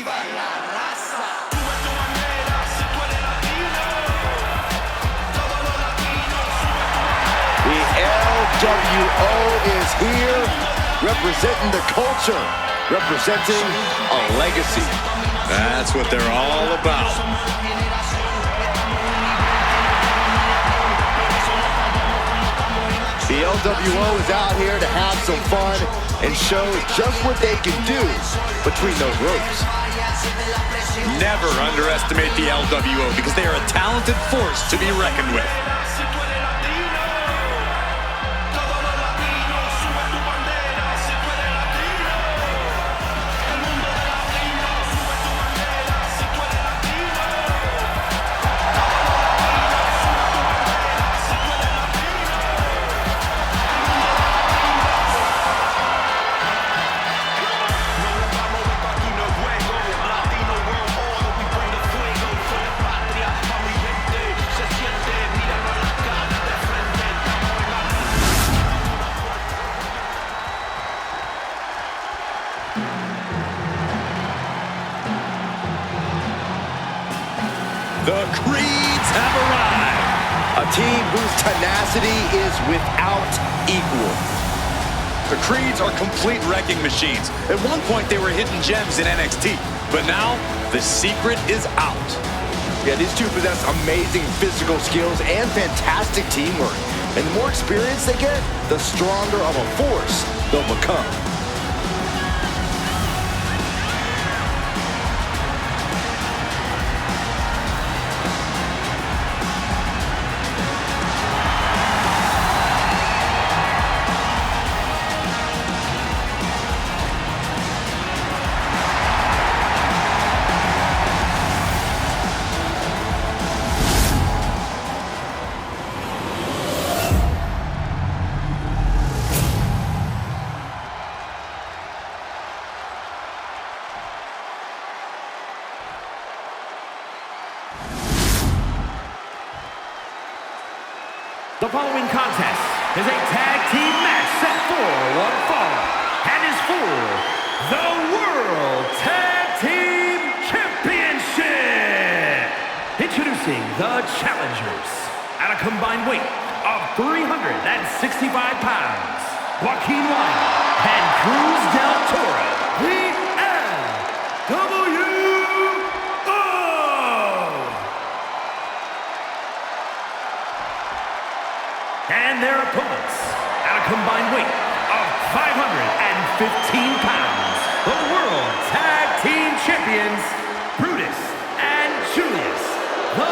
The L.W.O is here, representing the culture, representing a legacy. That's what they're all about. The L.W.O is out here to have some fun and show just what they can do between those ropes. Never underestimate the L.W.O because they are a talented force to be reckoned with. The Creeds have arrived. A team whose tenacity is without equal. The Creeds are complete wrecking machines. At one point, they were hidden gems in NXT, but now the secret is out. Yeah, these two possess amazing physical skills and fantastic teamwork. And the more experience they get, the stronger of a force they'll become. The following contest is a tag team match set for one fall and is for the World Tag Team Championship. Introducing the challengers at a combined weight of 365 pounds, Joaquin Wilde and Cruz del Toro, the L.W.O. And their opponents, at a combined weight of 515 pounds, the World Tag Team Champions, Brutus and Julius, the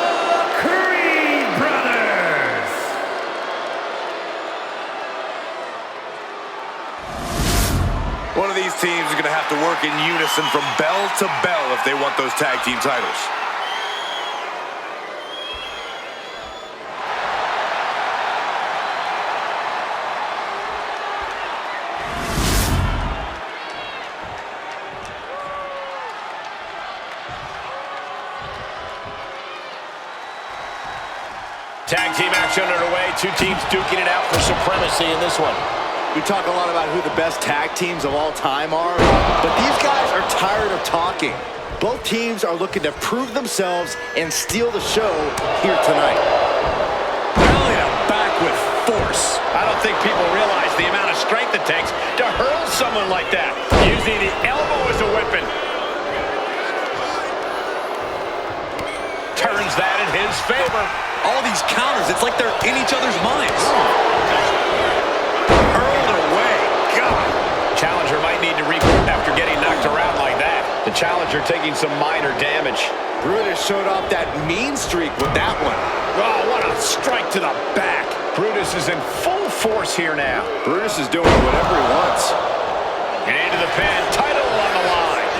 Creed Brothers. One of these teams is going to have to work in unison from bell to bell if they want those tag team titles. Tag team action underway. Two teams duking it out for supremacy in this one. We talk a lot about who the best tag teams of all time are, but these guys are tired of talking. Both teams are looking to prove themselves and steal the show here tonight. Belly to back with force. I don't think people realize the amount of strength it takes to hurl someone like that. Using the elbow as a weapon. Turns that in his favor. All these counters, it's like they're in each other's minds. Hurled away. God. Challenger might need to regroup after getting knocked around like that. The challenger taking some minor damage. Brutus showed off that mean streak with that one. Oh, what a strike to the back. Brutus is in full force here now. Brutus is doing whatever he wants. And into the pin. Title on the line.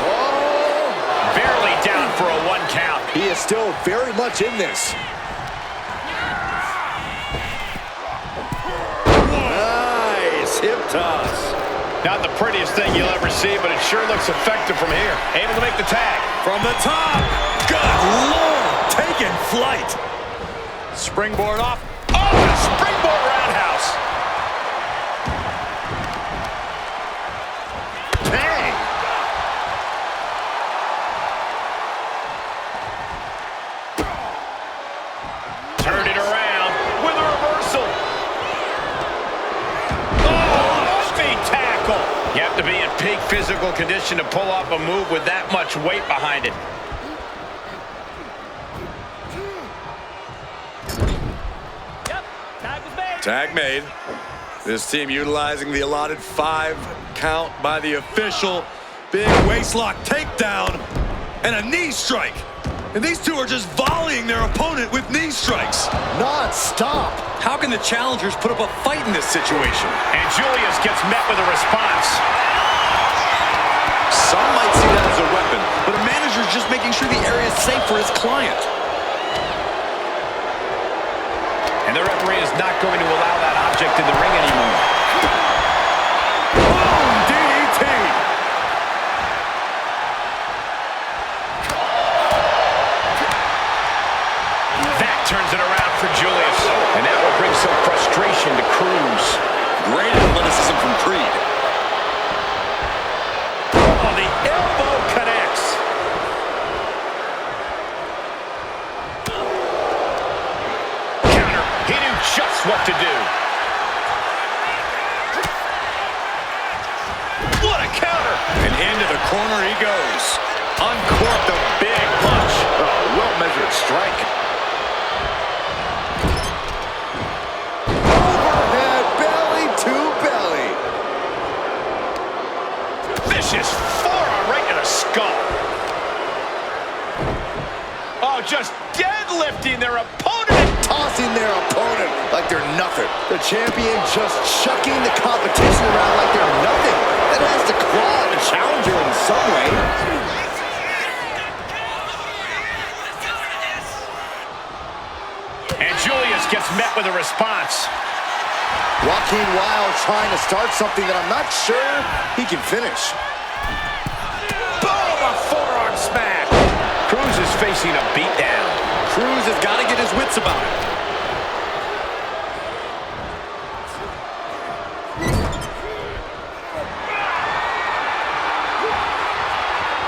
Oh! Barely down for a 1 count. He is still very much in this. Nice hip toss. Not the prettiest thing you'll ever see, but it sure looks effective from here. Able to make the tag. From the top. Good Lord. Taking flight. Springboard off. Oh, a springboard roundhouse. Bang. You have to be in peak physical condition to pull off a move with that much weight behind it. Yep, tag was made. Tag made. This team utilizing the allotted 5 count by the official. Big waistlock takedown and a knee strike. And these two are just volleying their opponent with knee strikes. Non-stop. How can the challengers put up a fight in this situation? And Julius gets met with a response. Some might see that as a weapon, but a manager's just making sure the area is safe for his client. And the referee is not going to allow that object in the ring anymore. Boom! DDT! That turns it around for Julius. And that will bring some frustration to Cruz. Great athleticism from Creed. Oh, the elbow connects. Counter. He knew just what to do. What a counter. And into the corner he goes. Uncorked a big punch. Oh, well-measured strike. Overhead belly to belly. Vicious forearm right to the skull. Oh, just deadlifting their opponent. Tossing their opponent like they're nothing. The champion just chucking the competition around like they're nothing. That has to claw the challenger in some way. And Julius gets met with a response. Joaquin Wild trying to start something that I'm not sure he can finish. Boom! A forearm smash. Cruz is facing a beatdown. Cruz has got to get his wits about it.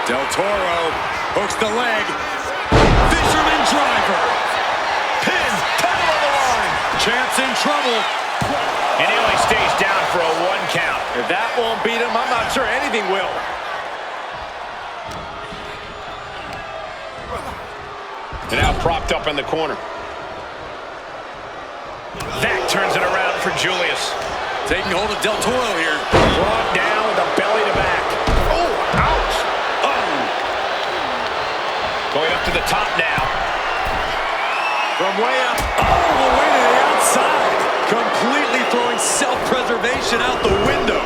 Del Toro hooks the leg. Fisherman driver. Pin, title on the line. Champ's in trouble. And he only stays down for a 1 count. If that won't beat him, I'm not sure anything will. And now propped up in the corner. That turns it around for Julius. Taking hold of Del Toro here. Brought down with a belly to back. Oh, ouch. Oh. Going up to the top now. From way up. All the way to the outside. Completely throwing self-preservation out the window.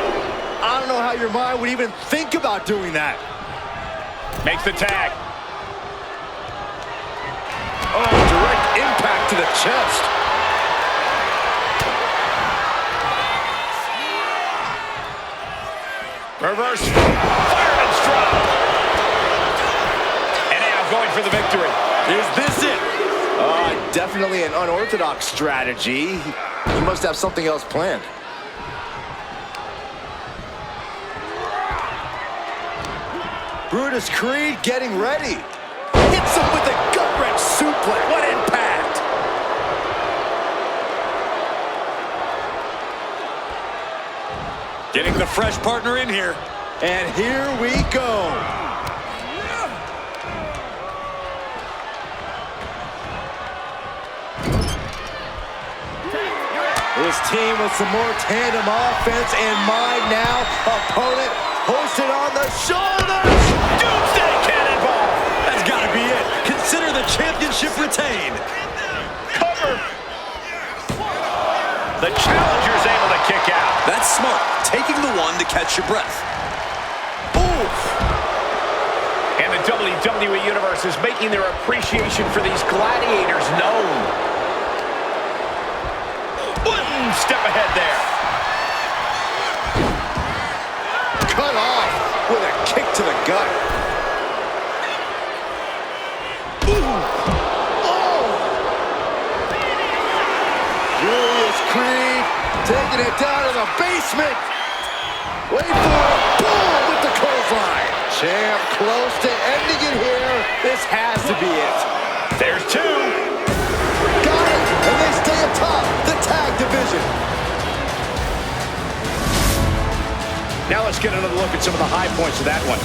I don't know how your mind would even think about doing that. Makes the tag. Oh, direct impact to the chest. Reverse. Fireman's drop. And now going for the victory. Is this it? Definitely an unorthodox strategy. He must have something else planned. Brutus Creed getting ready. Hits him with a gut-wrench suplex. What impact! Getting the fresh partner in here. And here we go. This team with some more tandem offense in mind now. Opponent hosted on the shoulders. Doomsday cannonball. That's got to be it. Consider the championship retained. Cover. The challenger's able to kick out. That's smart. Taking the one to catch your breath. Oof. And the WWE Universe is making their appreciation for these gladiators known. Step ahead there. Cut off with a kick to the gut. Ooh. Oh! Julius Creed taking it down to the basement. Wait for it. Boom with the clothesline. Champ close to ending it here. This has to be it. There's 2. Got it. And they stay atop the tag division. Now let's get another look at some of the high points of that one.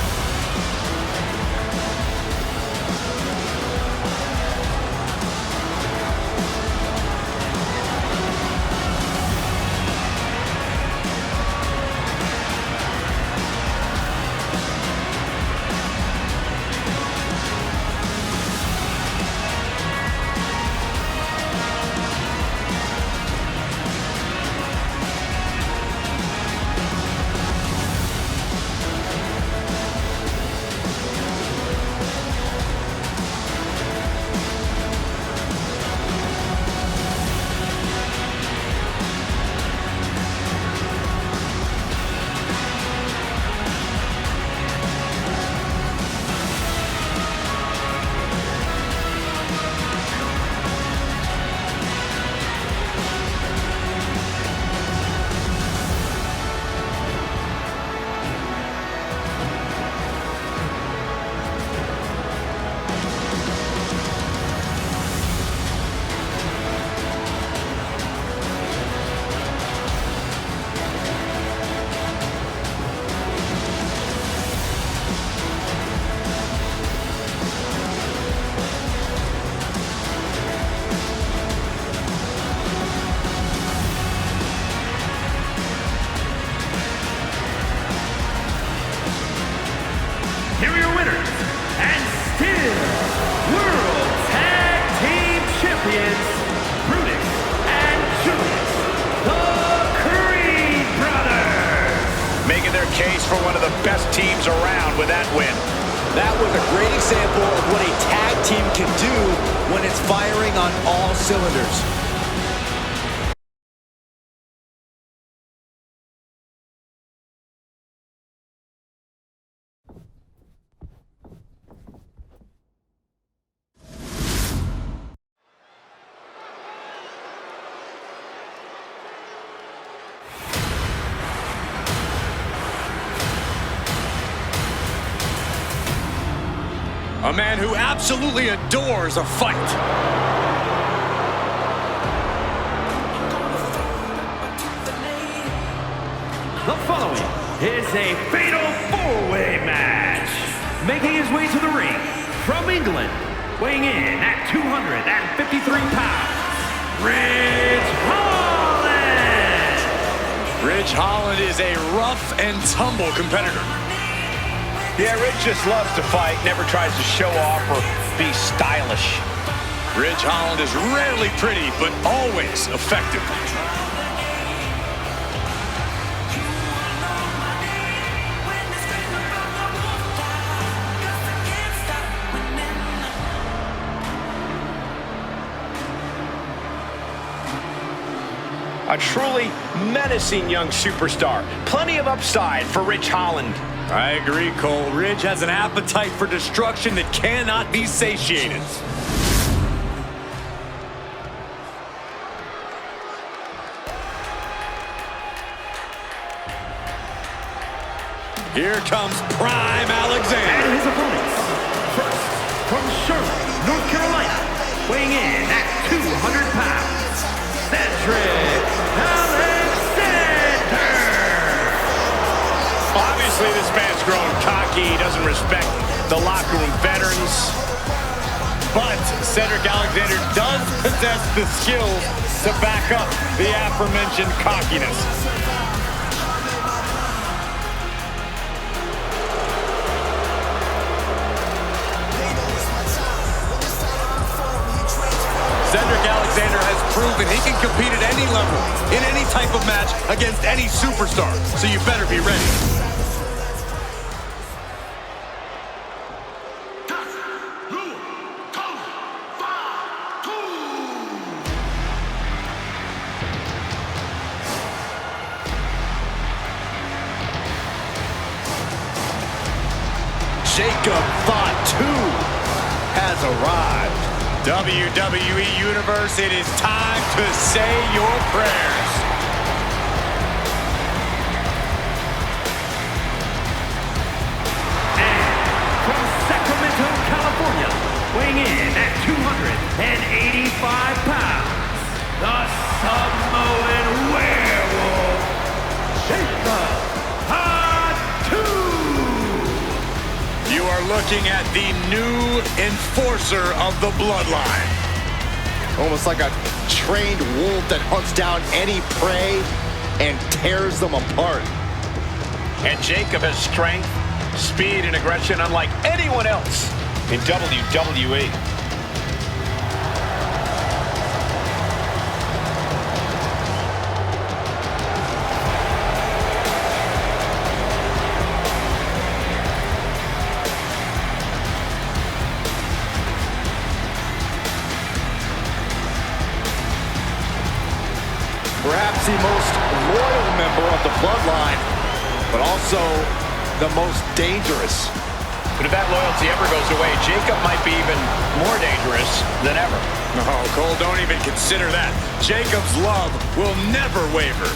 Here are your winners, and still World Tag Team Champions, Brutus and Julius, the Creed Brothers. Making their case for one of the best teams around with that win. That was a great example of what a tag team can do when it's firing on all cylinders. A man who absolutely adores a fight. The following is a fatal four-way match. Making his way to the ring from England, weighing in at 253 pounds, Ridge Holland. Ridge Holland is a rough and tumble competitor. Yeah, Ridge just loves to fight, never tries to show off or be stylish. Ridge Holland is rarely pretty, but always effective. A truly menacing young superstar. Plenty of upside for Ridge Holland. I agree, Cole. Ridge has an appetite for destruction that cannot be satiated. Here comes Prime Alexander. And his opponents, first, from Charlotte, North Carolina, weighing in at 200 pounds, Cedric Alexander. Obviously, this man's grown cocky. He doesn't respect the locker room veterans. But Cedric Alexander does possess the skills to back up the aforementioned cockiness. Cedric Alexander has proven he can compete at any level, in any type of match, against any superstar. So you better be ready. Jacob Fatu has arrived. WWE Universe, it is time to say your prayers. And from Sacramento, California, weighing in at 285 pounds, the Samoan Werewolf, Jacob Fatu. looking at the new enforcer of the bloodline. Almost like a trained wolf that hunts down any prey and tears them apart. And Jacob has strength, speed, and aggression unlike anyone else in WWE. Perhaps the most loyal member of the bloodline, but also the most dangerous. But if that loyalty ever goes away, Jacob might be even more dangerous than ever. No, Cole, don't even consider that. Jacob's love will never waver.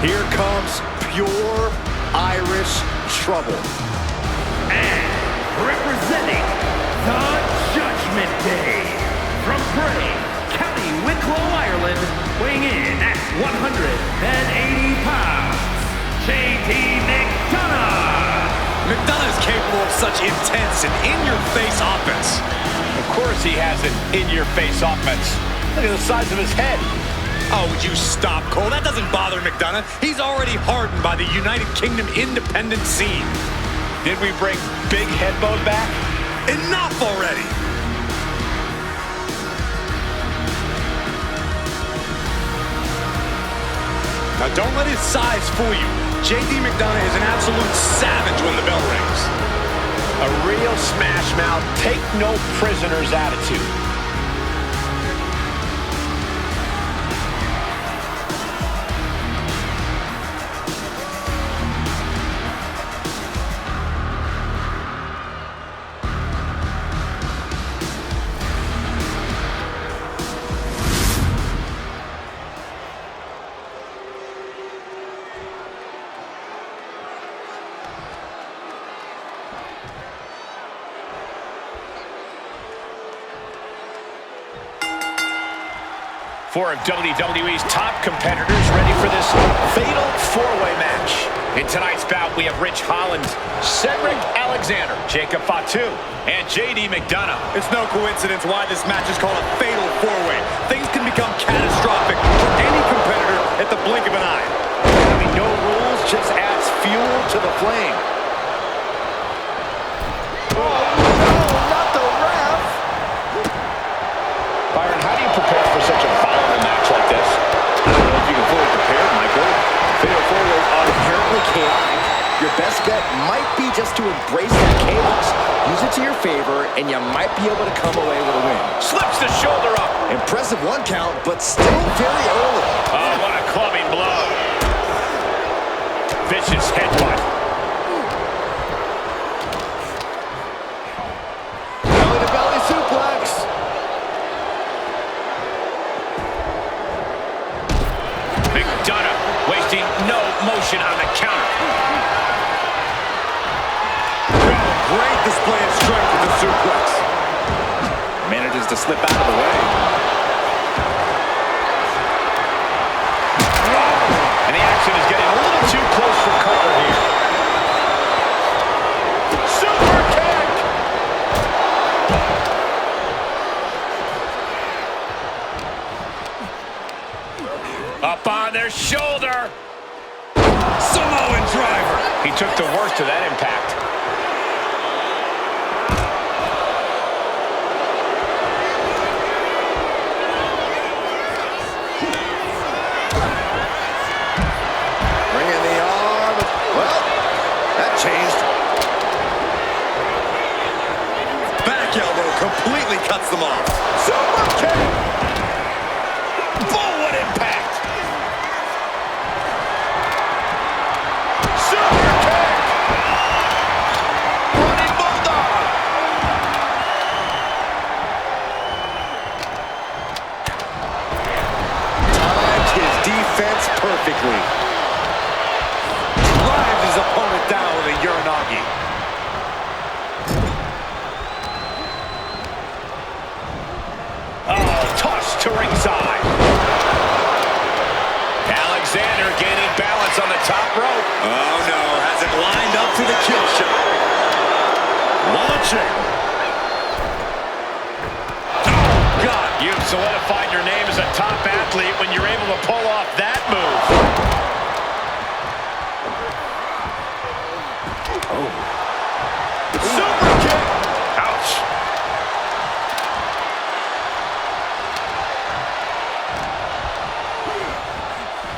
Here comes pure Irish trouble. And representing the Judgment Day, from Bray, County Wicklow, Ireland, weighing in at 180 pounds, JD McDonagh. McDonagh is capable of such intense and in-your-face offense. Of course he has an in-your-face offense. Look at the size of his head. Oh, would you stop, Cole? That doesn't bother McDonagh. He's already hardened by the United Kingdom independent scene. Did we bring Big Headbone back? Enough already! Now, don't let his size fool you. JD McDonagh is an absolute savage when the bell rings. A real smash mouth, take no prisoners attitude. Four of WWE's top competitors ready for this fatal four-way match. In tonight's bout, we have Holland, Cedric Alexander, Jacob Fatu, and JD McDonagh. It's no coincidence why this match is called a fatal four-way. Things can become catastrophic for any competitor at the blink of an eye. Having no rules just adds fuel to the flame. Oh, no, not the ref! Byron, how do you prepare for such a violent match like this? I don't know if you can fully prepare, Michael. Fatal four-ways are inherently chaotic. Your best bet might be just to embrace that chaos, use it to your favor, and you might be able to come away with a win. Slips the shoulder up. Impressive one count, but still very early. Oh, what a clubbing blow. Vicious headbutt. Belly-to-belly suplex. McDonagh wasting no motion on the counter. Great display of strength with the suplex. Manages to slip out of the way. And the action is getting a little too close for comfort here. Super kick! Up on their shoulder. Samoan driver. He took the worst of that impact. Bringing the arm. Well, that changed. Back elbow completely cuts them off. Super kick. Boom, what impact! Super kick! Running bulldog! Timed his defense perfectly. Drives his opponent down with a Uranagi. outside. Alexander gaining balance on the top rope. Oh, no. Has it lined up for the kill shot. Launching. Oh, God. You've solidified your name as a top athlete when you're able to pull off that move. Oh. Super kick. Ouch.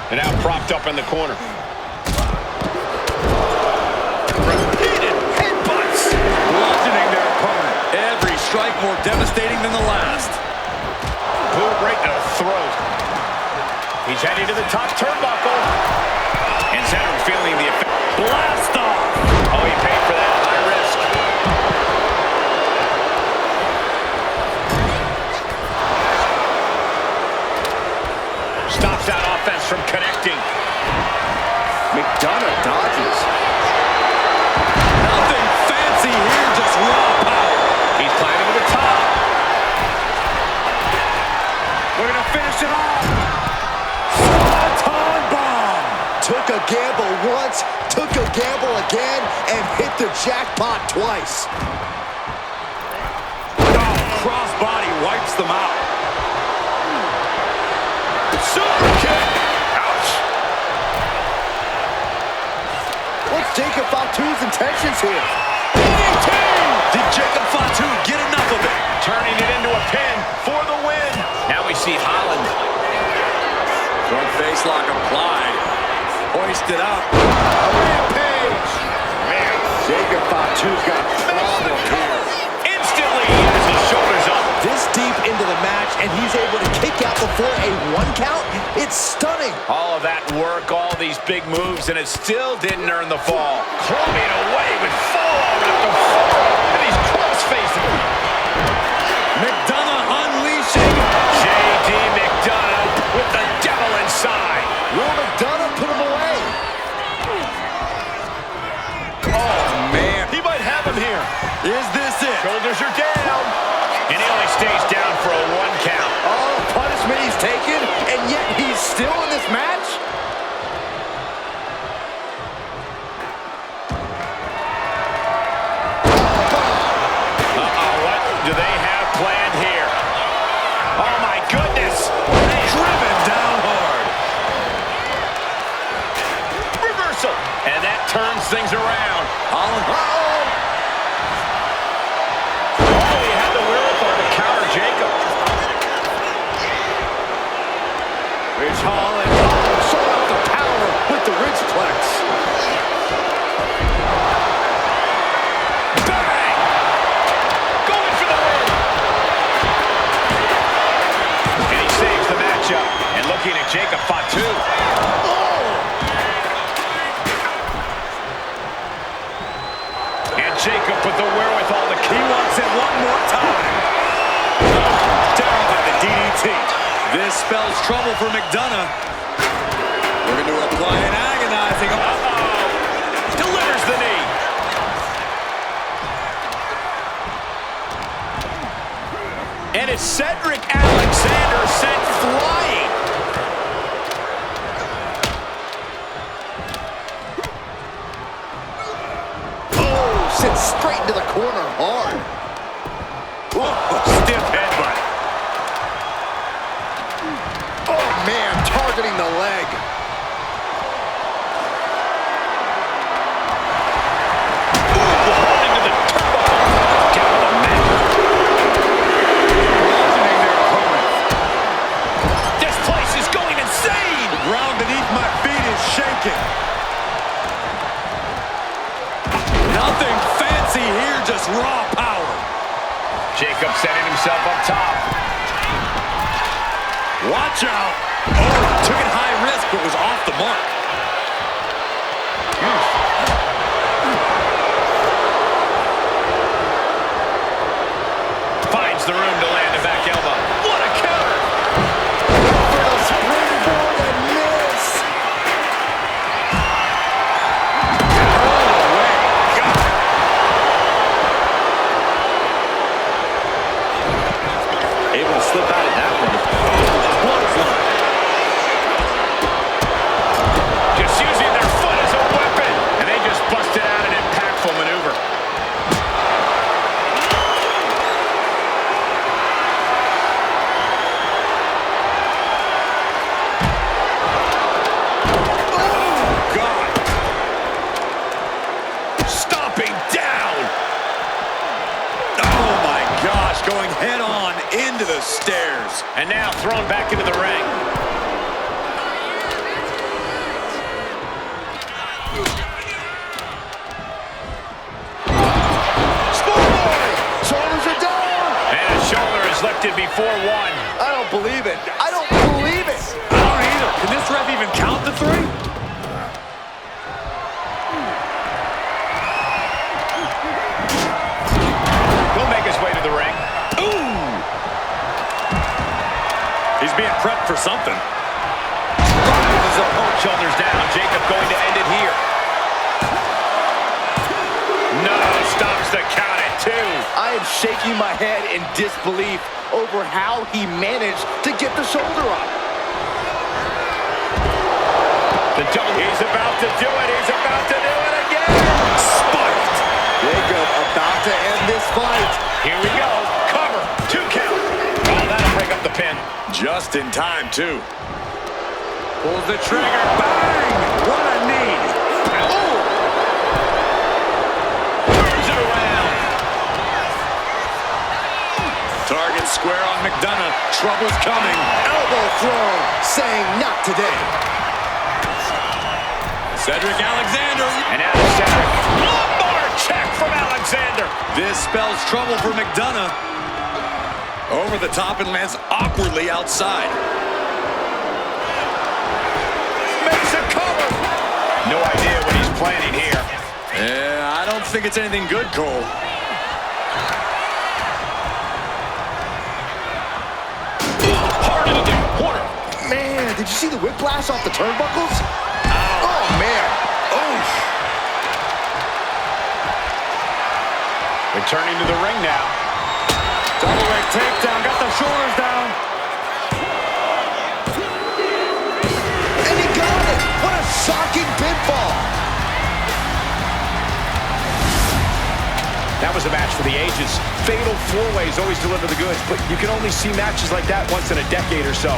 And now propped up in the corner. Repeated headbutts. Bludgeoning their opponent. Every strike more devastating than the last. Boot right to the throat. He's heading to the top turnbuckle. And Cedric feeling the effect. Blast off. Oh, he paid for that. High risk. Stops that offense from connecting. McDonagh dodges. Nothing fancy here, just raw power. He's climbing to the top. We're going to finish it off. Swanton bomb. Took a gamble once, took a gamble again, and hit the jackpot twice. Oh, crossbody wipes them out. Super kick. Ouch. What's Jacob Fatu's intentions here? DDT. Did Jacob Fatu get enough of it? Turning it into a pin for the win. Now we see Holland. Front face lock applied. Hoisted up. Rampage. Man. Jacob Fatu's got a problem here. Instantly he has his shoulders up. This deep into the match, and he's able to kick out before a 1 count. It's stunning. All of that work, all these big moves, and it still didn't earn the fall. Clubbing away with forearm after forearm, and he's cross-facing. McDonagh unleashing. J.D. McDonagh with the devil inside. Will McDonagh put him away? Oh, man. He might have him here. Is this it? Shoulders are down. And he only stays down for a 1 count. All the punishment he's taken, and yet he's still in this match? Uh-oh, what do they have planned here? Oh, my goodness. Driven down hard. Reversal. And that turns things around. Holland. Oh, he had the wherewithal to counter Jacob. Rich Holland showing off the power with the Ridgeplex. Bang! Going for the win. And he saves the matchup. And looking at Jacob Fatu. And Jacob with the wherewithal to He wants it one more time. Down by the DDT. This spells trouble for McDonagh. Looking to apply an agonizing. Uh-oh. Delivers the knee. And it's Cedric Alexander sent flying. Sent straight into the corner hard. Stiff headbutt. Oh, man, targeting the leg. Holding to the turnbuckle. Get on the mat. Bludgeoning their opponent. This place is going insane. The ground beneath my feet is shaking. Nothing fancy here, just raw power. Jacob setting himself up top. Watch out. Oh, took it high risk, but was off the mark. Finds the room to land a back elbow. What a counter. For the springboard and miss. Able to slip out of that one. going head-on into the stairs. And now thrown back into the ring. Shoulder is lifted before one. I don't believe it. I don't believe it. I don't either. Can this ref even count the three? He'll make his way to the ring. Ooh! He's being prepped for something. Rises up, both shoulders down. Jacob going to end it here. No, stops the count at 2. I am shaking my head in disbelief over how he managed to get the shoulder up. He's about to do it. He's about to do it again. Spiked. Jacob about to end this fight. Here we go. Cover. 2 count. Oh, that'll break up the pin. Just in time, too. Pulls the trigger. Bang! What a knee. Oh! Turns it around. Target square on McDonagh. Trouble's coming. Elbow thrown, saying not today. Cedric Alexander. And now Cedric. Lumbar check from Alexander. This spells trouble for McDonagh. Over the top and lands awkwardly outside. Makes a cover. No idea what he's planning here. Yeah, I don't think it's anything good, Cole. Hard into the corner. Man, did you see the whiplash off the turnbuckles? Oh, man. Oof. Returning to the ring now. Double leg takedown, got the shoulders down. And he got it. What a shocking pinfall. That was a match for the ages. Fatal 4-ways always deliver the goods, but you can only see matches like that once in a decade or so.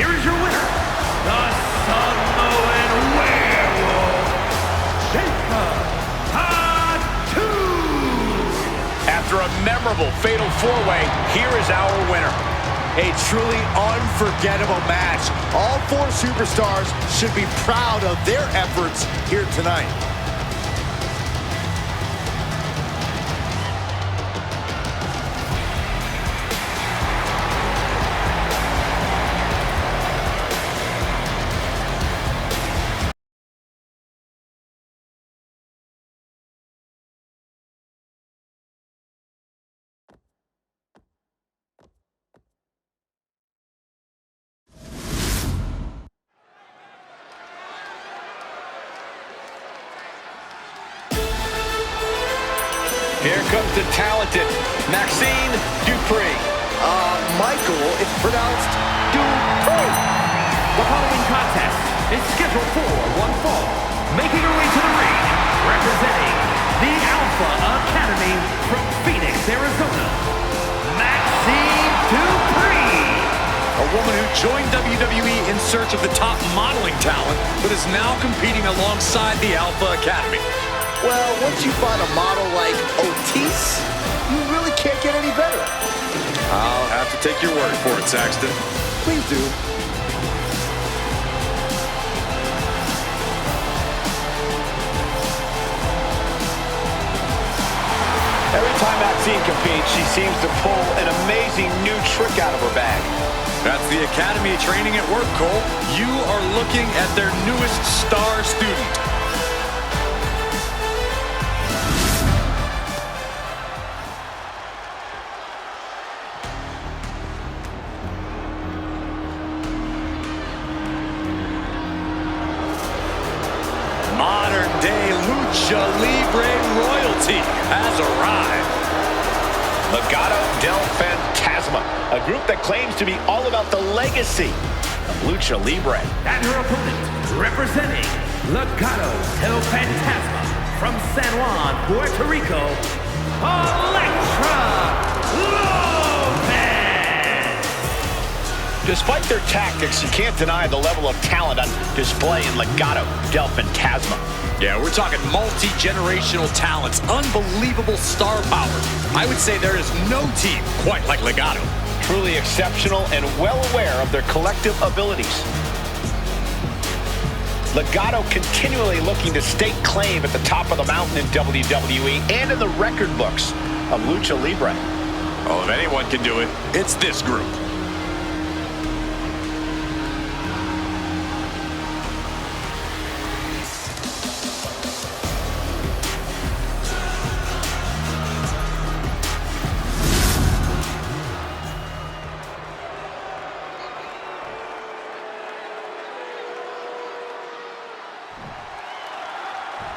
Here is your winner, the Samoan Werewolf, Jacob Fatu. After a memorable fatal 4-way, here is our winner. A truly unforgettable match. All 4 superstars should be proud of their efforts here tonight. Here comes the talented Maxxine Dupri. Michael, it's pronounced Dupri. The following contest is scheduled for one fall. Making her way to the ring, representing the Alpha Academy from Phoenix, Arizona, Maxxine Dupri. A woman who joined WWE in search of the top modeling talent, but is now competing alongside the Alpha Academy. Well, once you find a model like Otis, you really can't get any better. I'll have to take your word for it, Saxton. Please do. Every time Maxxine competes, she seems to pull an amazing new trick out of her bag. That's the Academy training at work, Cole. You are looking at their newest star student. Modern-day Lucha Libre royalty has arrived. Legado del Fantasma, a group that claims to be all about the legacy of Lucha Libre. And her opponent, representing Legado del Fantasma from San Juan, Puerto Rico, Elektra Lopez. Despite their tactics, you can't deny the level of talent on display in Legado del Fantasma. Yeah, we're talking multi-generational talents, unbelievable star power. I would say there is no team quite like Legado. Truly exceptional and well aware of their collective abilities. Legado continually looking to stake claim at the top of the mountain in WWE and in the record books of Lucha Libre. Oh, if anyone can do it, it's this group.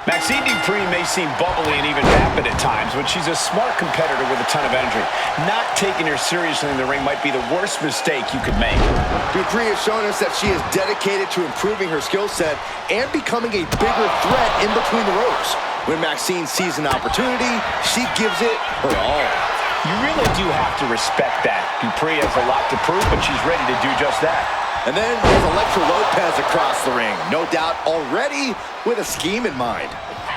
Maxxine Dupri may seem bubbly and even vapid at times, but she's a smart competitor with a ton of energy. Not taking her seriously in the ring might be the worst mistake you could make. Dupri has shown us that she is dedicated to improving her skill set and becoming a bigger threat in between the ropes. When Maxxine sees an opportunity, she gives it her all. You really do have to respect that. Dupri has a lot to prove, but she's ready to do just that. And then there's Elektra Lopez across the ring. No doubt already with a scheme in mind.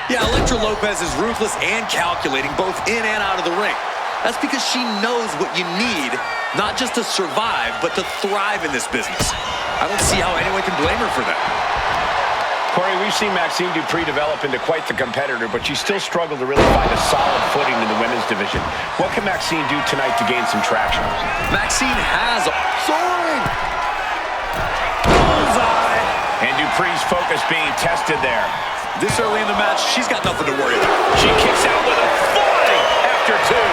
Yeah, Elektra Lopez is ruthless and calculating both in and out of the ring. That's because she knows what you need, not just to survive, but to thrive in this business. I don't see how anyone can blame her for that. Corey, we've seen Maxxine Dupri develop into quite the competitor, but she still struggled to really find a solid footing in the women's division. What can Maxxine do tonight to gain some traction? Maxxine has a Soaring! bullseye. And Dupri's focus being tested there. This early in the match, she's got nothing to worry about. She kicks out with a flying after two.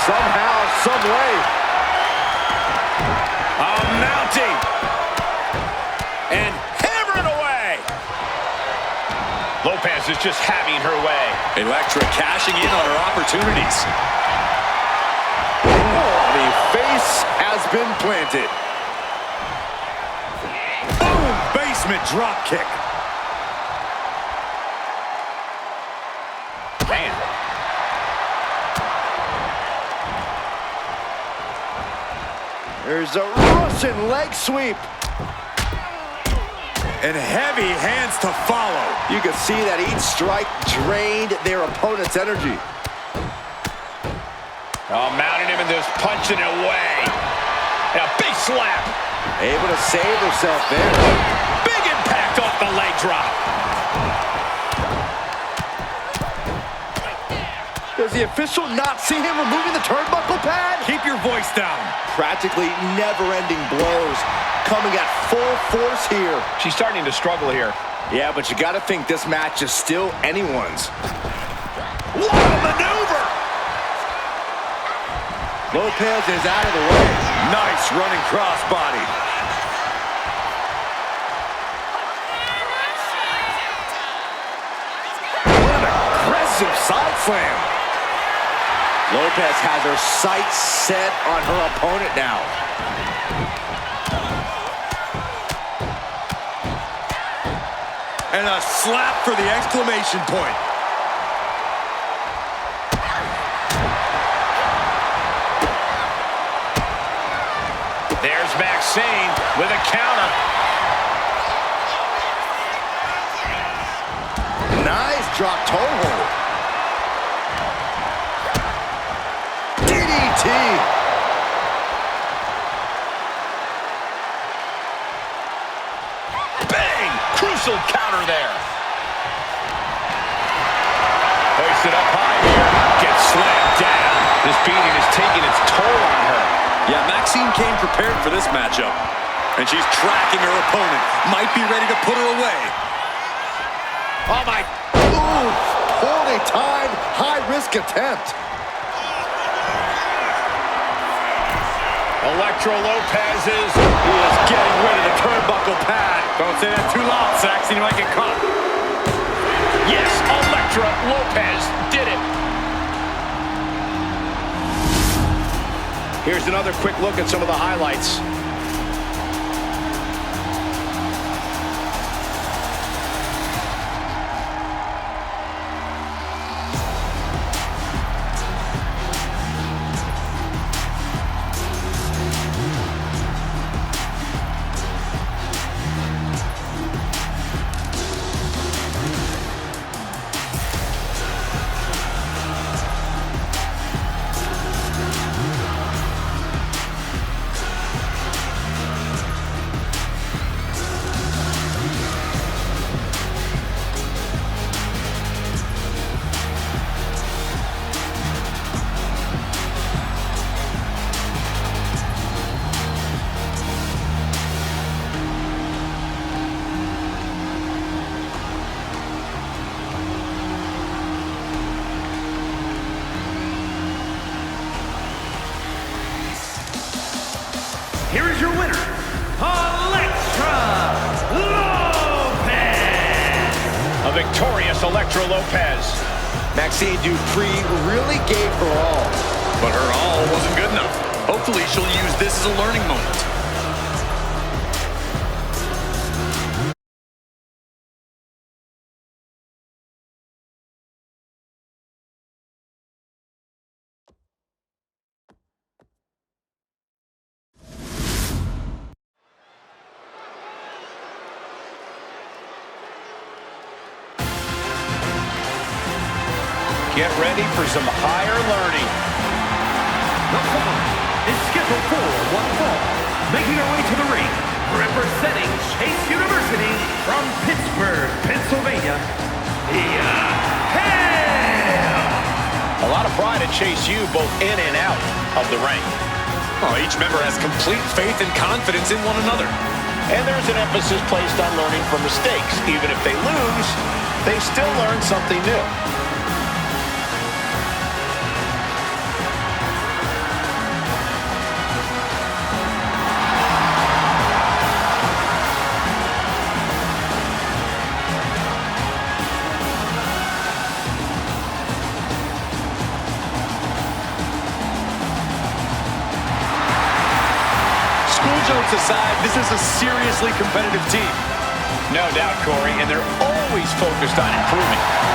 Somehow, some way. Mounting. And hammering away. Lopez is just having her way. Elektra cashing in on her opportunities. The face has been planted. Boom! Basement drop kick. Man. There's a Russian leg sweep. And heavy hands to follow. You can see that each strike drained their opponent's energy. Oh, mounting him and just punching it away. And a big slap. Able to save herself there. Big impact off the leg drop. Does the official not see him removing the turnbuckle pad? Keep your voice down. Practically never-ending blows coming at full force here. She's starting to struggle here. Yeah, but you got to think this match is still anyone's. What a maneuver! Lopez is out of the way. Nice running crossbody. What an aggressive side slam. Lopez has her sights set on her opponent now. And a slap for the exclamation point. There's Maxxine with a counter. Nice drop toe hold. DDT. Bang! Crucial counter there. Hoisted up high here. Gets slammed down. Maxxine came prepared for this matchup. And she's tracking her opponent. Might be ready to put her away. Oh my, ooh, poorly timed, high-risk attempt. Elektra Lopez is Getting rid of the turnbuckle pad. Don't say that too loud, Saxon. You might get caught. yes, Elektra Lopez did it. Here's another quick look at some of the highlights. Here is your winner, Elektra Lopez. A victorious Elektra Lopez. Maxxine Dupri really gave her all. But her all wasn't good enough. Hopefully she'll use this as a learning moment. Get ready for some higher learning. The following is scheduled for one fall. Making her way to the ring, representing Chase University from Pittsburgh, Pennsylvania, Thea. A lot of pride at Chase U, both in and out of the ring. Oh, each member has complete faith and confidence in one another. And there's an emphasis placed on learning from mistakes. Even if they lose, they still learn something new. Jokes aside, this is a seriously competitive team. No doubt, Corey, and they're always focused on improving.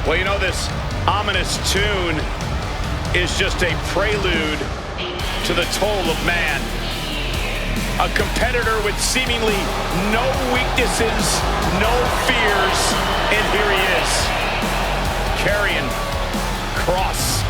Well, you know, this ominous tune is just a prelude to the toll of man. A competitor with seemingly no weaknesses, no fears, and here he is, carrying cross.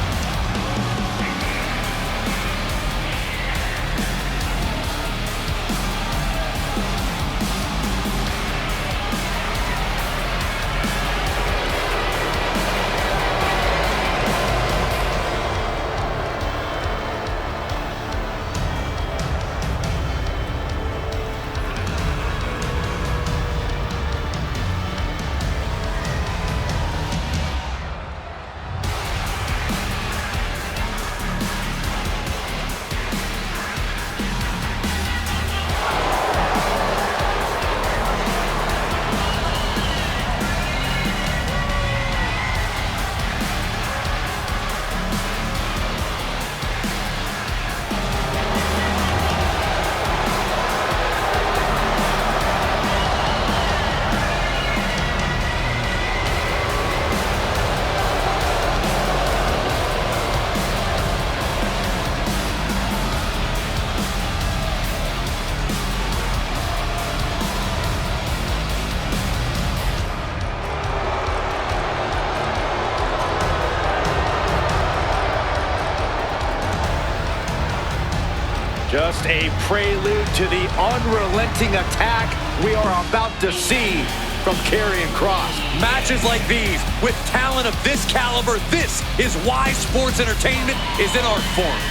Just a prelude to the unrelenting attack we are about to see from Karrion Kross. Matches like these, with talent of this caliber, this is why sports entertainment is an art form.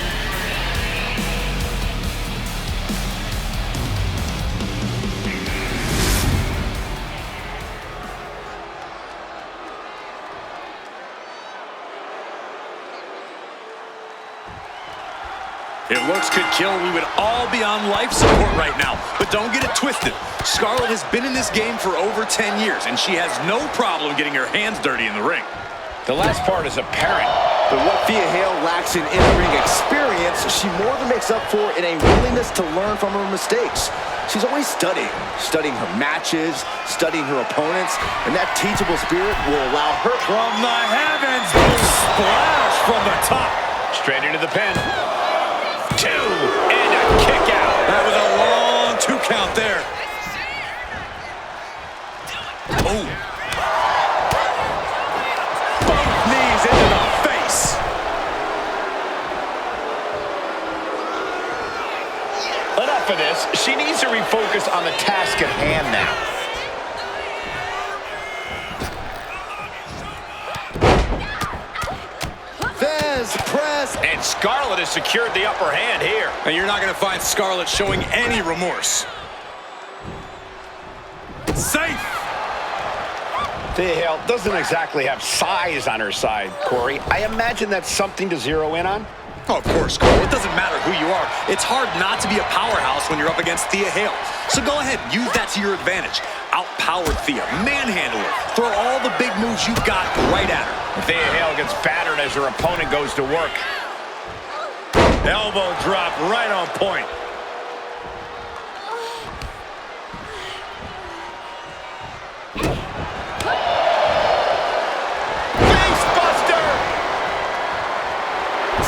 If looks could kill, we would all be on life support right now. But don't get it twisted. Scarlett has been in this game for over 10 years, and she has no problem getting her hands dirty in the ring. The last part is apparent. But what Thea lacks in in-ring experience, she more than makes up for in a willingness to learn from her mistakes. She's always studying her matches, studying her opponents, and that teachable spirit will allow her... From the heavens, splash from the top. Straight into the pin. 2, and a kick out. That was a long 2 count there. Oh. Both knees into the face. Enough of this. She needs to refocus on the task at hand now. Press. And Scarlett has secured the upper hand here. And you're not going to find Scarlett showing any remorse. Safe. Thea doesn't exactly have size on her side, Corey. I imagine that's something to zero in on. Oh, of course, Cole. It doesn't matter who you are. It's hard not to be a powerhouse when you're up against Thea. So go ahead, use that to your advantage. Outpower Thea, manhandle her, throw all the big moves you've got right at her. Thea gets battered as her opponent goes to work. Elbow drop right on point.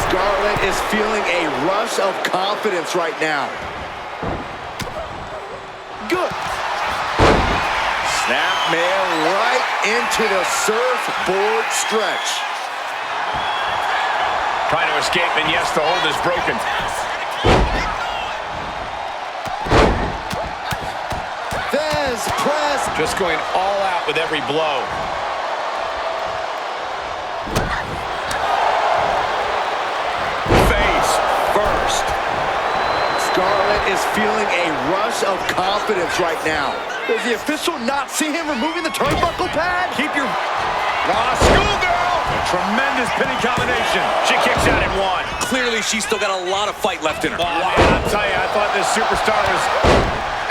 Scarlett is feeling a rush of confidence right now. Good. Snapmare right into the surfboard stretch. Trying to escape, and yes, the hold is broken. Thesz press. Just going all out with every blow. Scarlett is feeling a rush of confidence right now. Does the official not see him removing the turnbuckle pad? Keep your... schoolgirl! A tremendous pinning combination. She kicks out in 1. Clearly, she's still got a lot of fight left in her. Oh, man, I'll tell you, I thought this superstar was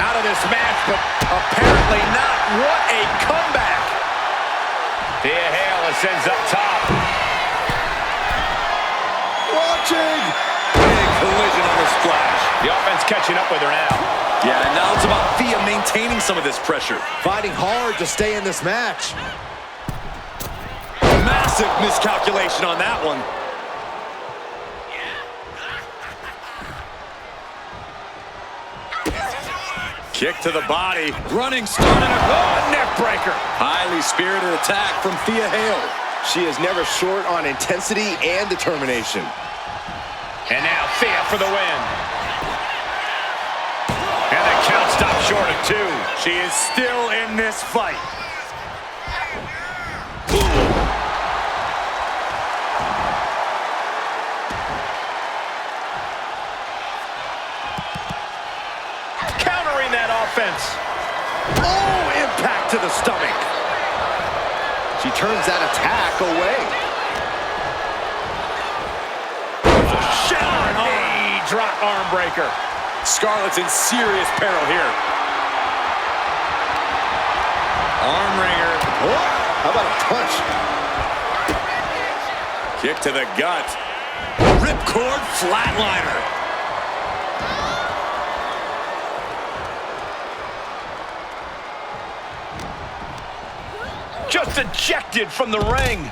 out of this match, but apparently not. What a comeback. Thea ascends up top. Watching. Big collision on the splash. The offense catching up with her now. Yeah, and now it's about Thea maintaining some of this pressure. Fighting hard to stay in this match. Massive miscalculation on that one. Kick to the body. Running start and a neck breaker. Highly spirited attack from Thea. She is never short on intensity and determination. And now Thea for the win. And the count stopped short of 2. She is still in this fight. Countering that offense. Oh, impact to the stomach. She turns that attack away. Shawn, knee drop arm breaker. Scarlett's in serious peril here. Arm wringer. Oh, how about a punch? Kick to the gut. Ripcord flatliner. Just ejected from the ring.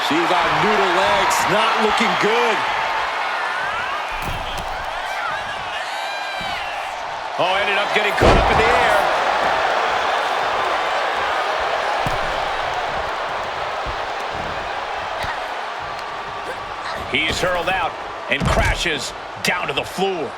She's on noodle legs, not looking good. Oh, ended up getting caught up in the air. is hurled out and crashes down to the floor.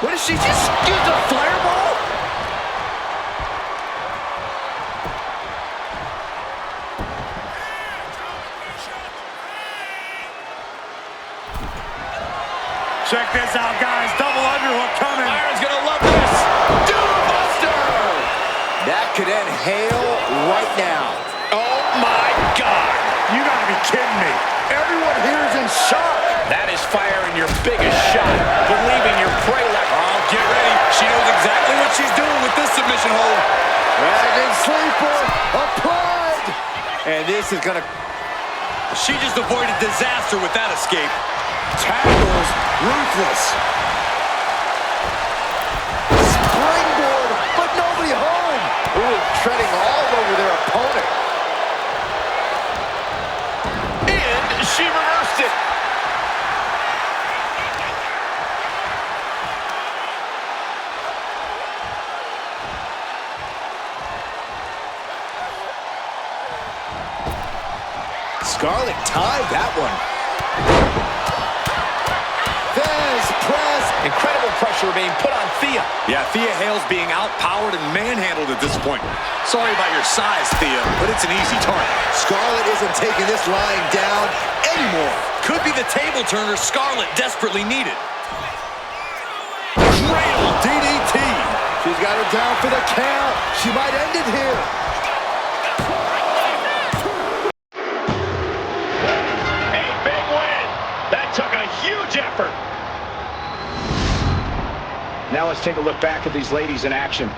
What did she just use a fireball? Check this out, guys. Double underhook coming. Byron's gonna love this. Buster! That could end hail right now. Oh my God! You gotta be kidding me. Everyone here is in shock. That is firing your biggest shot. Believing your prey left. Oh, get ready. She knows exactly what she's doing with this submission hold. Dragon sleeper applied. And this is gonna... She just avoided disaster with that escape. Tackles ruthless. Springboard, but nobody home. Ooh, treading all over their opponent. And she reversed it. Scarlett tied that one. Press. Incredible pressure being put on Thea. Yeah, Thea Hale's being outpowered and manhandled at this point. Sorry about your size, Thea, but it's an easy target. Scarlett isn't taking this lying down anymore. Could be the table turner Scarlett desperately needed. Cradle DDT. She's got her down for the count. She might end it here. A big win. That took a huge effort. Now let's take a look back at these ladies in action.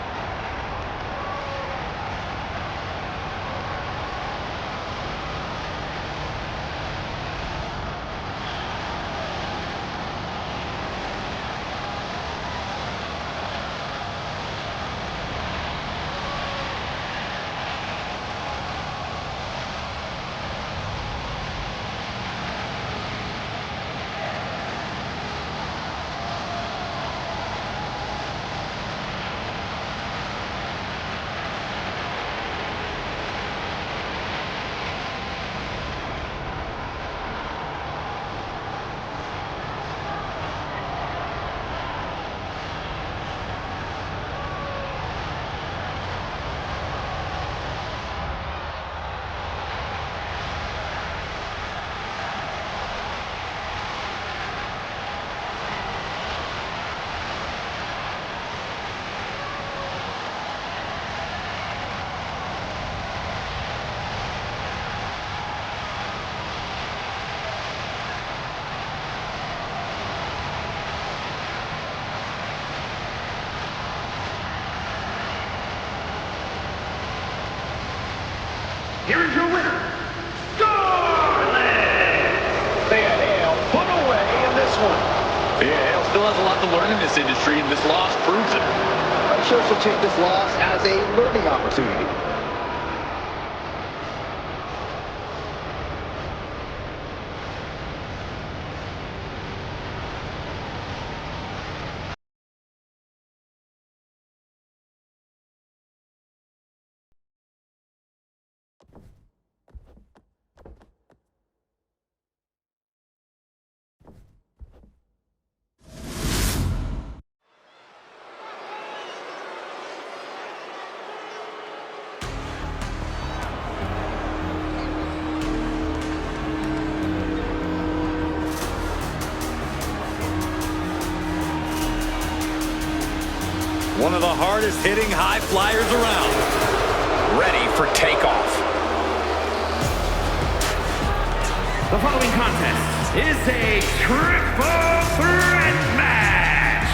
Here's your winner, Scarlett! Thea Hale put away in this one. Thea Hale still has a lot to learn in this industry, and this loss proves it. I'm sure she'll take this loss as a learning opportunity. One of the hardest hitting high flyers around. Ready for takeoff. The following contest is a triple threat match.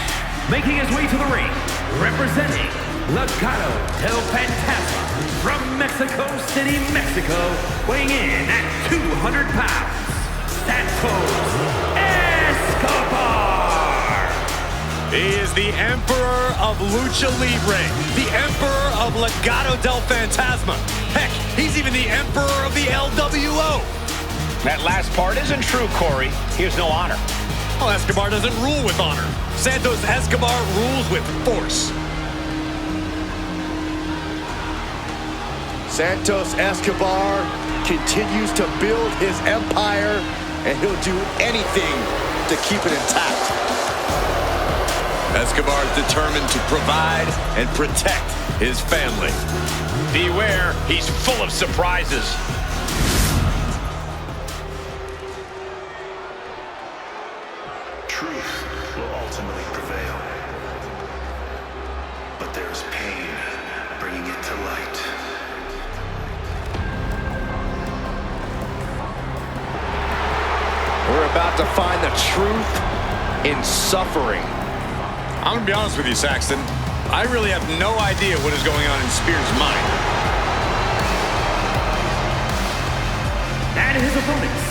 Making his way to the ring, representing Legado del Fantasma from Mexico City, Mexico, weighing in at 200 pounds, Santos Escobar. He is the Emperor of Lucha Libre, the Emperor of Legado del Fantasma. Heck, he's even the Emperor of the L.W.O. That last part isn't true, Corey. He has no honor. Well, Escobar doesn't rule with honor. Santos Escobar rules with force. Santos Escobar continues to build his empire, and he'll do anything to keep it intact. Escobar is determined to provide and protect his family. Beware, he's full of surprises. Truth will ultimately prevail. But there's pain bringing it to light. We're about to find the truth in suffering. I'm going to be honest with you, Saxton. I really have no idea what is going on in Spears' mind. And his opponents.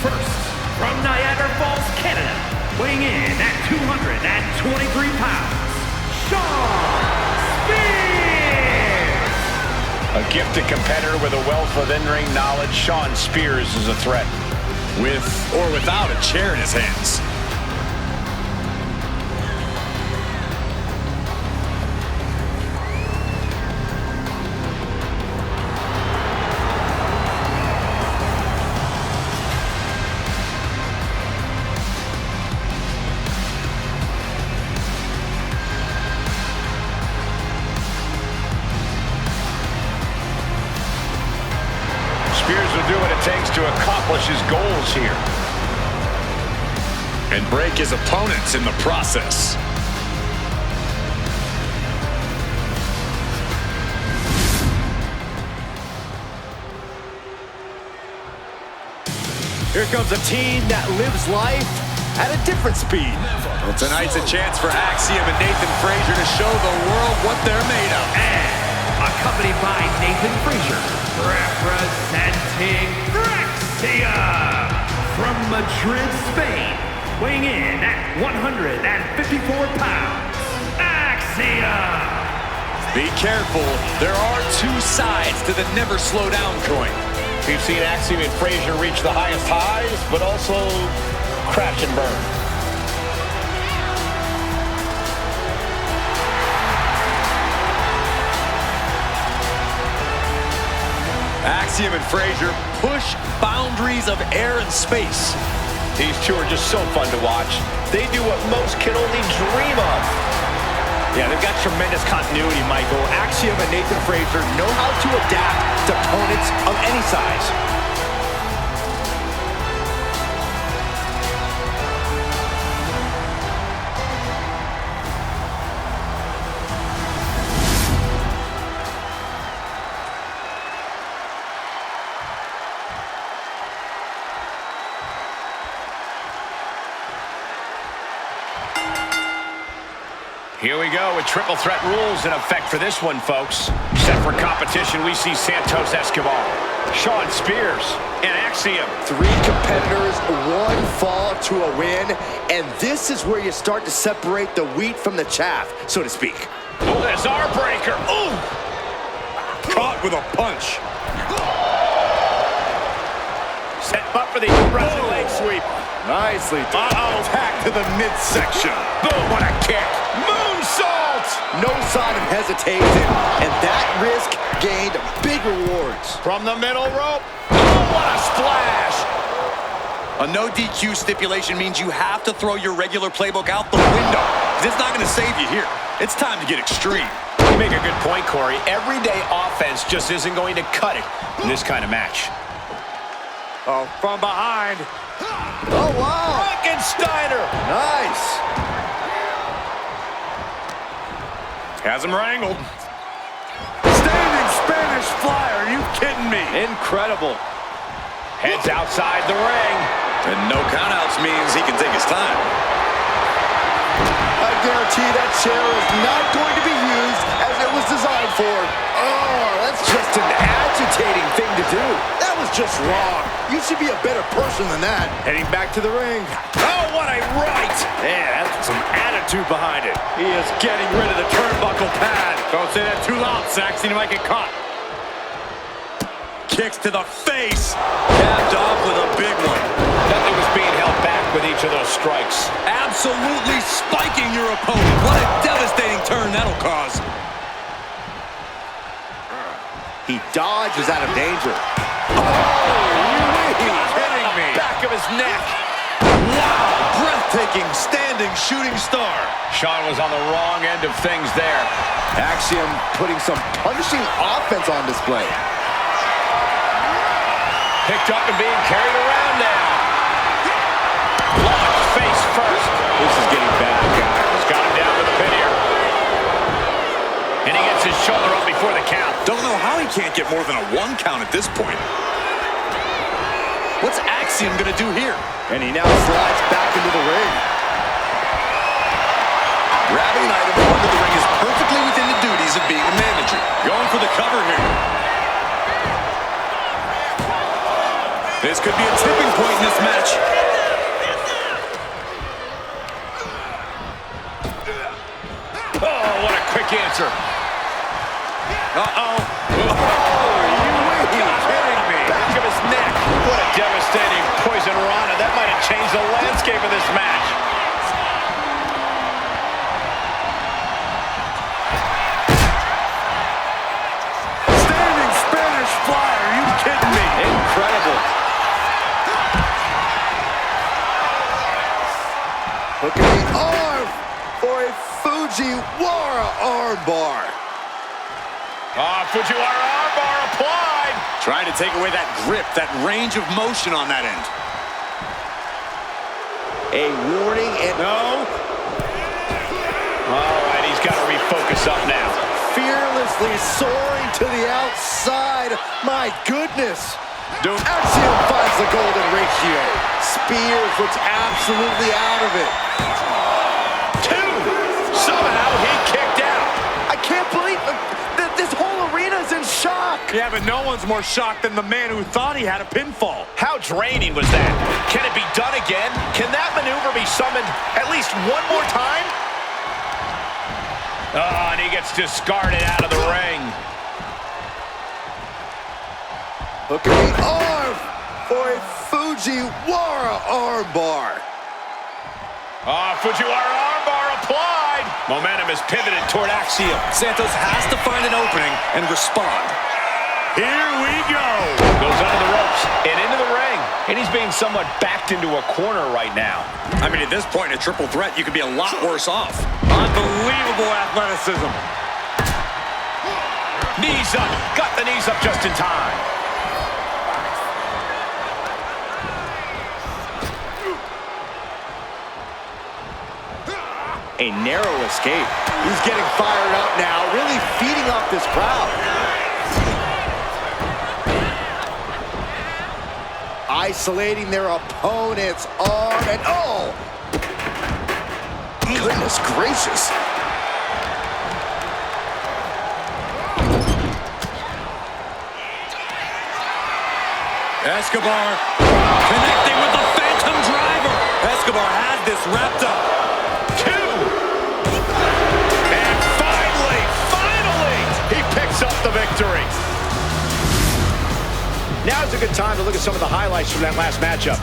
First, from Niagara Falls, Canada, weighing in at 223 pounds, Shawn Spears! A gifted competitor with a wealth of in-ring knowledge, Shawn Spears is a threat. With or without a chair in his hands. Spears will do what it takes to accomplish his goals here. And break his opponents in the process. Here comes a team that lives life at a different speed. Well, tonight's a chance for Axiom and Nathan Frazier to show the world what they're made of. And accompanied by Nathan Frazier, representing Axiom from Madrid, Spain, weighing in at 154 pounds, Axiom. Be careful, there are two sides to the never slow down coin. We've seen Axiom and Frazier reach the highest highs, but also crash and burn. Axiom and Frazier push boundaries of air and space. These two are just so fun to watch. They do what most can only dream of. Yeah, they've got tremendous continuity, Michael. Axiom and Nathan Frazier know how to adapt to opponents of any size. Here we go with triple threat rules in effect for this one, folks. Set for competition, we see Santos Escobar, Shawn Spears, and Axiom. Three competitors, one fall to a win, and this is where you start to separate the wheat from the chaff, so to speak. Oh, there's our breaker. Ooh! Caught with a punch. Set up for the impressive leg sweep. Nicely done. Attack to the midsection. Boom, what a kick. Moonsault! No sign of hesitation, and that risk gained big rewards. From the middle rope. Oh, what a splash! A no DQ stipulation means you have to throw your regular playbook out the window. It's not going to save you here. It's time to get extreme. You make a good point, Corey. Everyday offense just isn't going to cut it in this kind of match. Oh, from behind. Oh, wow. Frankensteiner! Nice. Has him wrangled. Standing Spanish fly, are you kidding me? Incredible. Heads outside the ring. And no countouts means he can take his time. I guarantee that chair is not going to be used as it was designed for. Oh, that's just an agitating thing to do. That was just wrong. You should be a better person than that. Heading back to the ring. Oh, what a right! Yeah, that's some attitude behind it. He is getting rid of the turnbuckle pad. Don't say that too loud, Saxton. You might get caught. Kicks to the face. Capped off with a big one. Nothing was being held back with each of those strikes. opponent. What a devastating turn that'll cause. He dodges out of danger. Oh, you kidding me? Back of his neck. Wow, breathtaking standing shooting star. Shawn was on the wrong end of things there. Axiom putting some punishing offense on display. Picked up and being carried around now. Launched face first. This is getting bad, guys. Got him down to the pin here. And he gets his shoulder up before the count. Don't know how he can't get more than a 1 count at this point. What's Axiom gonna do here? And he now slides back into the ring. Grabbing an item under the ring is perfectly within the duties of being a manager. Going for the cover here. This could be a tipping point in this match. Oh, what a quick answer. Uh-oh. Kidding me. Back of his neck. What a devastating poison rana. That might have changed the landscape of this match. Standing Spanish fly. Are you kidding me? Incredible. Look at the arm for a Fujiwara armbar. Fujiwara armbar applied. Trying to take away that grip, that range of motion on that end. A warning and No. All right, he's got to refocus up now. fearlessly soaring to the outside. My goodness. Axiom finds the golden ratio. Spears looks absolutely out of it. 2. Somehow he kicked out. I can't believe this whole arena's in shock. Yeah, but no one's more shocked than the man who thought he had a pinfall. How draining was that? Can it be done again? Can that maneuver be summoned at least one more time? Oh, and he gets discarded out of the ring. Look at the arm for a Fujiwara armbar. Fujiwara armbar applied. Momentum is pivoted toward Axiom. Santos has to find an opening and respond. Here we go. Goes under the ropes and into the ring. And he's being somewhat backed into a corner right now. I mean, at this point, a triple threat, you could be a lot worse off. Unbelievable athleticism. Knees up. Got the knees up just in time. A narrow escape. He's getting fired up now, really feeding off this crowd. Isolating their opponent's arm, and oh! Goodness gracious. Escobar connecting with the Phantom Driver. Escobar has this wrapped up. 2. And finally, he picks up the victory. Now's a good time to look at some of the highlights from that last matchup.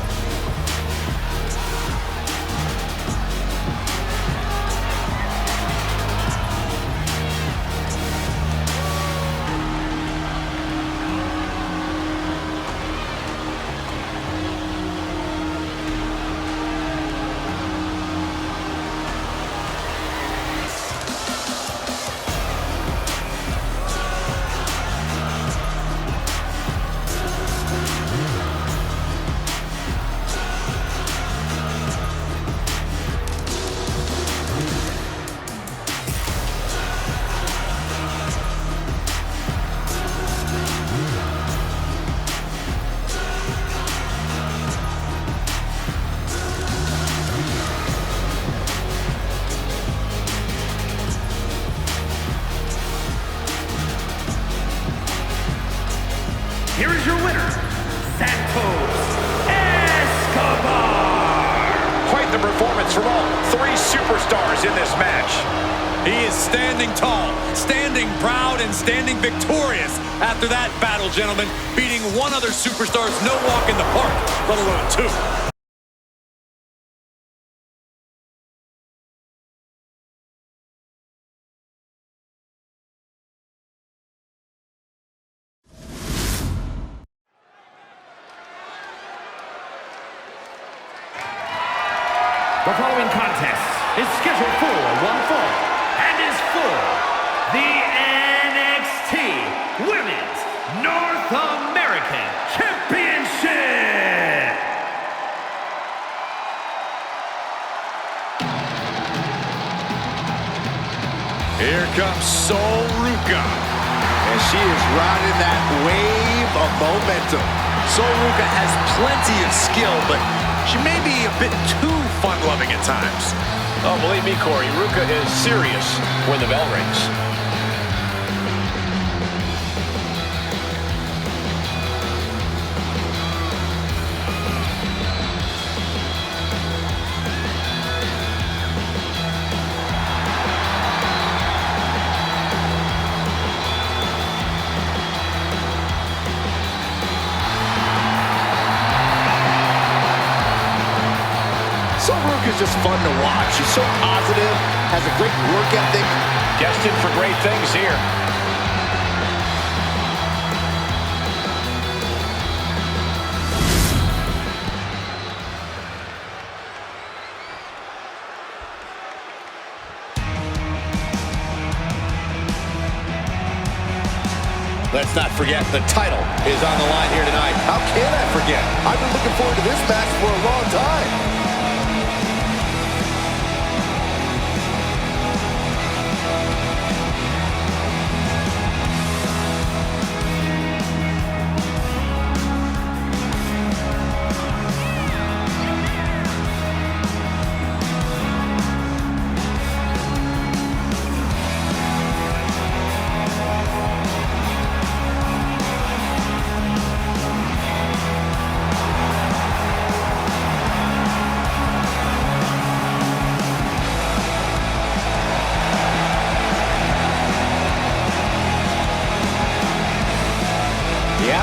Here is your winner, Santos Escobar. Quite the performance from all 3 superstars in this match. He is standing tall, standing proud, and standing victorious after that battle, gentlemen. Beating one other superstar's no walk in the park, let alone 2. The following contest is scheduled for one fall and is for the NXT Women's North American Championship. Here comes Ruca. And she is riding that wave of momentum. Ruca has plenty of skill, but she may be a bit too fun-loving at times. Oh, believe me, Corey, Ruca is serious when the bell rings. Ruca's just fun to watch. She's so positive, has a great work ethic. Destined for great things here. Let's not forget, the title is on the line here tonight. How can I forget? I've been looking forward to this match for a long time.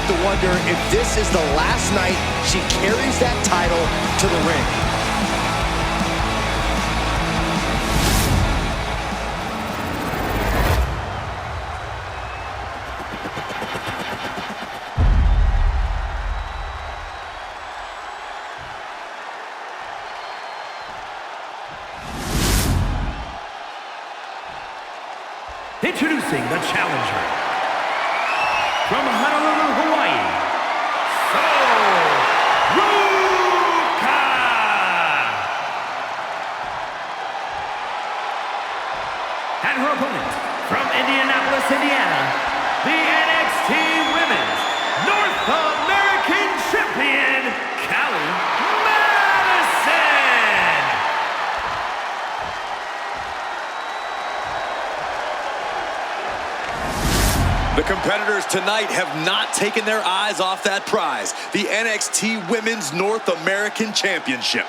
To wonder if this is the last night she carries that title to the ring. Introducing the challenger from Honolulu, Hawaii, Ruca! And her opponent from Indianapolis, Indiana, the NXT Women's North American Champion, Cali, Madison! The competitors tonight have not taken their eyes off that prize, the NXT Women's North American Championship.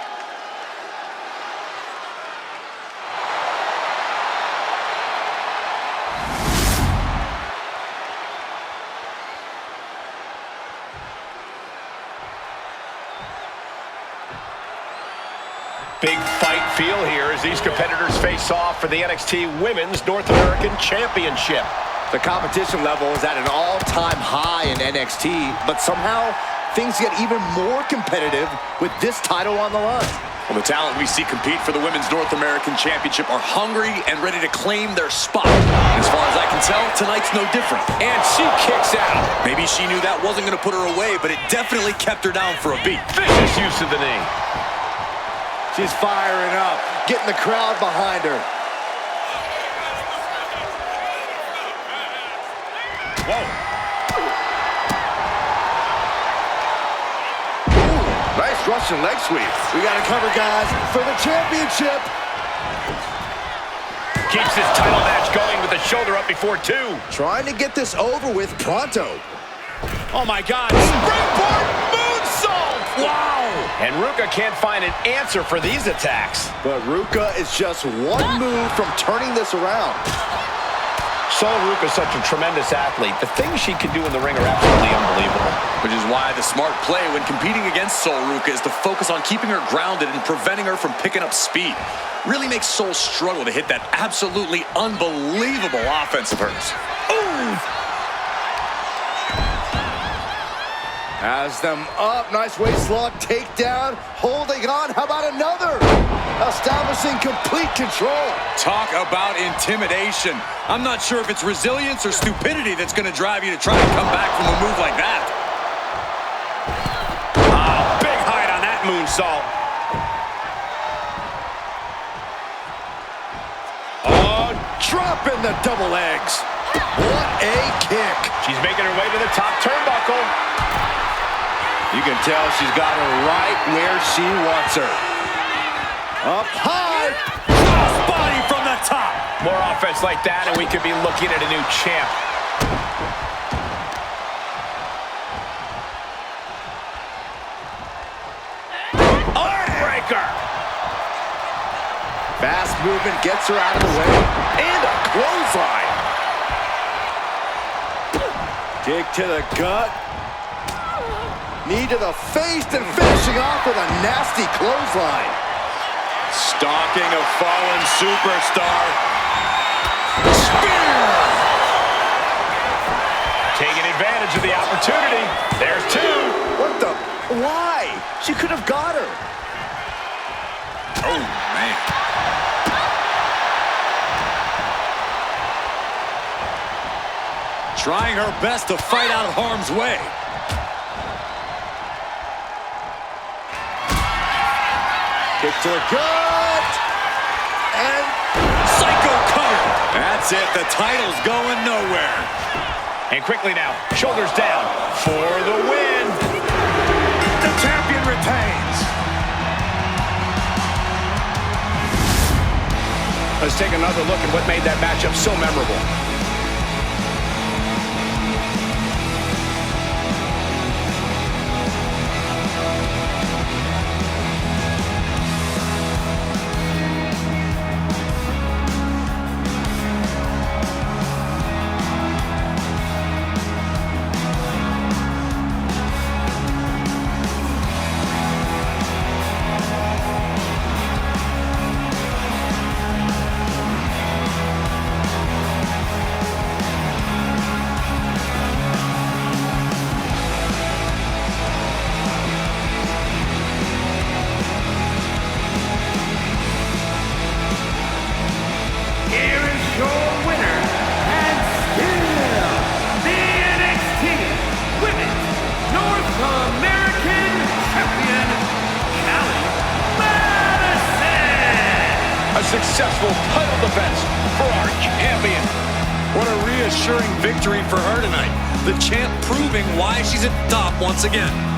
Big fight feel here as these competitors face off for the NXT Women's North American Championship. The competition level is at an all-time high in NXT, but somehow things get even more competitive with this title on the line. Well, the talent we see compete for the Women's North American Championship are hungry and ready to claim their spot. As far as I can tell, tonight's no different. And she kicks out. Maybe she knew that wasn't going to put her away, but it definitely kept her down for a beat. Vicious use of the knee. She's firing up, getting the crowd behind her. Whoa. Ooh, nice Russian leg sweep. We got to cover, guys, for the championship. Keeps this title match going with the shoulder up before two. Trying to get this over with pronto. Oh, my God. Springboard moonsault. Wow. And Ruca can't find an answer for these attacks. But Ruca is just one move from turning this around. Ruca is such a tremendous athlete. The things she can do in the ring are absolutely unbelievable. Which is why the smart play when competing against Ruca is to focus on keeping her grounded and preventing her from picking up speed. Really makes Sol struggle to hit that absolutely unbelievable offense of hers. Ooh! Has them up. Nice waist lock takedown. Holding on. How about another? Establishing complete control. Talk about intimidation. I'm not sure if it's resilience or stupidity that's going to drive you to try and come back from a move like that. Oh, big height on that moonsault. Oh, dropping the double legs. What a kick. She's making her way to the top turnbuckle. You can tell she's got her right where she wants her. Up high. Cross body from the top. More offense like that, and we could be looking at a new champ. Armbreaker. Fast movement gets her out of the way. And a clothesline. Kick to the gut. Knee to the face and finishing off with a nasty clothesline. Stalking a fallen superstar. Spear! Taking advantage of the opportunity. There's two. What the? Why? She could have got her. Oh, man. Trying her best to fight out of harm's way. Kick to the gut. And Psycho cover. That's it. The title's going nowhere. And quickly now, shoulders down for the win. The champion retains. Let's take another look at what made that matchup so memorable. Successful title defense for our champion. What a reassuring victory for her tonight. The champ proving why she's at the top once again.